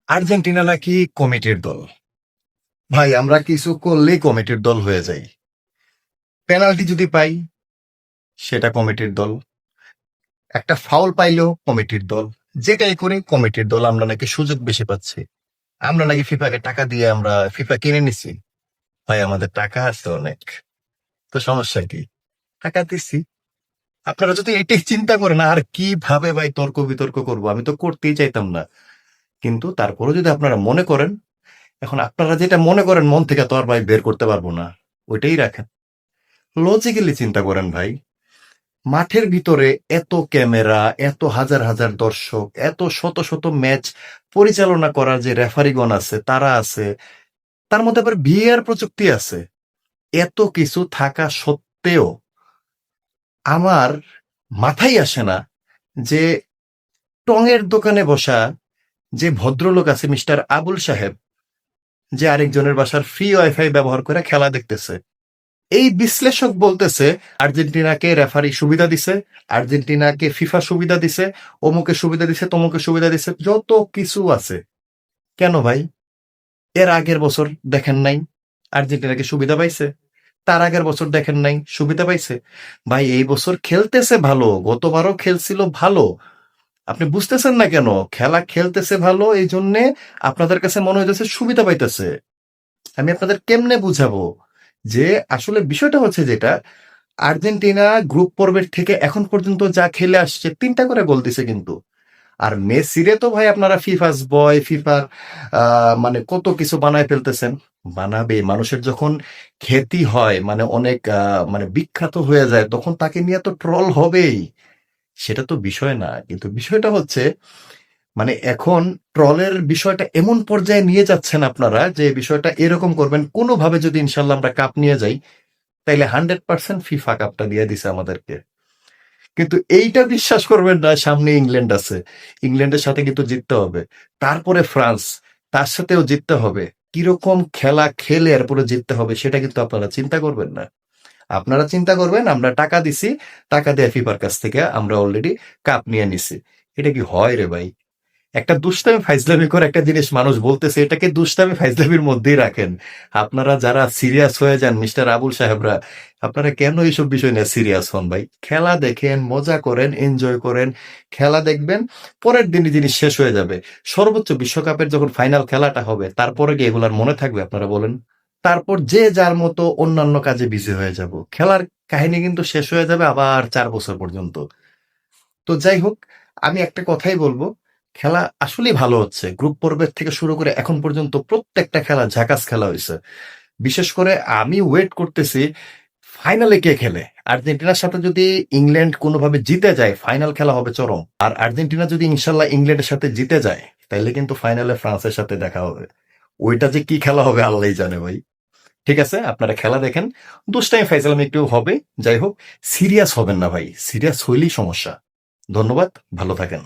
Argentina নাকি কমিটির দল। ভাই আমরা কিছু করলেই কমিটির দল হয়ে যাই। পেনাল্টি যদি পাই সেটা কমিটির দল, একটা ফাউল পাইলেও কমিটির দল, যেটাই করি কমিটির দল। আমরা নাকি সুযোগ বেশি পাচ্ছি, আমরা নাকি ফিফাকে টাকা দিয়ে আমরা ফিফা কিনে নিছি। ভাই আমাদের টাকা আছে অনেক, তো সমস্যা কি? টাকা দিচ্ছি। আপনারা যদি এটাই চিন্তা করেন আর কিভাবে ভাই তর্ক বিতর্ক করবো, আমি তো করতেই চাইতাম না, কিন্তু তারপরে যদি আপনারা মনে করেন, এখন আপনারা যেটা মনে করেন মন থেকে তো আর ভাই বের করতে পারবো না, ওইটাই রাখেন। লজিক্যালি চিন্তা করেন ভাই, মাঠের ভিতরে এত ক্যামেরা, এত হাজার হাজার দর্শক, এত শত শত ম্যাচ পরিচালনা করার যে রেফারিগণ আছে তারা আছে, তার মধ্যে আবার ভিএআর প্রযুক্তি আছে। এত কিছু থাকা সত্ত্বেও আমার মাথায় আসে না যে টঙের দোকানে বসা যে ভদ্রলোক আছে মিস্টার আবুল সাহেব, যে আরেকজনের বাসার ফ্রি ওয়াইফাই ব্যবহার করে খেলা দেখতেছে, এই বিশ্লেষক বলতেছে আর্জেন্টিনাকে রেফারি সুবিধা দিছে, আর্জেন্টিনাকে ফিফা সুবিধা দিছে, অমুকে সুবিধা দিছে, তমুকে সুবিধা দিছে, যত কিছু আছে। কেন ভাই? এর আগের বছর দেখেন নাই আর্জেন্টিনাকে সুবিধা পাইছে? তার আগের বছর দেখেন নাই সুবিধা পাইছে? ভাই এই বছর খেলতেছে ভালো, গতবারও খেলছিল ভালো। আপনি বুঝতেছেন না কেন? খেলা খেলতেছে ভালো, এই জন্যে আপনাদের কাছে মনে হইতেছে সুবিধা পাইতেছে। আমি আপনাদের কেমনে বুঝাবো যে আসলে বিষয়টা হচ্ছে যেটা, আর্জেন্টিনা গ্রুপ পর্বের থেকে এখন পর্যন্ত যা খেলে আসছে ৩টা করে গোল দিছে কিন্তু। আর মেসিরে তো ভাই আপনারা ফিফাস বয়, ফিফার মানে কত কিছু বানায় ফেলতেছেন। বানাবে, মানুষের যখন খ্যাতি হয়, মানে অনেক মানে বিখ্যাত হয়ে যায়, তখন তাকে নিয়ে তো ট্রল হবেই। সেটা তো বিষয় না, কিন্তু বিষয়টা হচ্ছে মানে এখন ট্রলের বিষয়টা এমন পর্যায়ে নিয়ে যাচ্ছেন আপনারা যে বিষয়টা এরকম করবেন, কোনোভাবে যদি ইনশাল্লাহ আমরা কাপ নিয়ে যাই তাইলে 100% ফিফা কাপটা দিয়ে দিছে আমাদেরকে। কিন্তু এইটা বিশ্বাস করবেন না, সামনে ইংল্যান্ড আছে, ইংল্যান্ডের সাথে কিন্তু জিততে হবে, তারপরে ফ্রান্স, তার সাথেও জিততে হবে। কিরকম খেলা খেলে এরপরে জিততে হবে সেটা কিন্তু আপনারা চিন্তা করবেন না। আপনারা চিন্তা করবেন আমরা টাকা দিছি, টাকা দিয়ে ফিফার কাছ থেকে আমরা অলরেডি কাপ নিয়ে নিছি। এটা কি হয় রে ভাই? একটা দুষ্টামি ফাইজলামি করে একটা জিনিস মানুষ বলতেছে, এটাকে দুষ্টামি ফাইজলামির মধ্যেই রাখেন। আপনারা যারা সিরিয়াস হয়ে যান মিস্টার আবুল সাহেবরা, আপনারা কেন এইসব বিষয় নিয়ে সিরিয়াস হন ভাই? খেলা দেখেন, মজা করেন, এনজয় করেন, খেলা দেখবেন, পরের দিনই জিনিস শেষ হয়ে যাবে। সর্বোচ্চ বিশ্বকাপের যখন ফাইনাল খেলাটা হবে তারপরে কি এগুলার মনে থাকবে আপনারা বলেন? তারপর যে যার মতো অন্যান্য কাজে বিজি হয়ে যাব, খেলার কাহিনী কিন্তু শেষ হয়ে যাবে আবার 4 বছর পর্যন্ত। তো যাই হোক, আমি একটা কথাই বলবো, খেলা আসলেই ভালো হচ্ছে। গ্রুপ পর্বের থেকে শুরু করে এখন পর্যন্ত প্রত্যেকটা খেলা ঝাকাস খেলা হয়েছে। বিশেষ করে আমি ওয়েট করতেছি ফাইনালে কে খেলে। আর্জেন্টিনার সাথে যদি ইংল্যান্ড কোনোভাবে জিতে যায় ফাইনাল খেলা হবে চরম। আর আর্জেন্টিনা যদি ইনশাল্লাহ ইংল্যান্ডের সাথে জিতে যায় তাইলে কিন্তু ফাইনালে ফ্রান্সের সাথে দেখা হবে। ওইটা যে কি খেলা হবে আল্লাহই জানে ভাই। ঠিক আছে, আপনারা খেলা দেখেন, দুষ্টাইম ফাইজলামি একটু হবে, যাই হোক, সিরিয়াস হবেন না ভাই, সিরিয়াস হইলেই সমস্যা। ধন্যবাদ, ভালো থাকেন।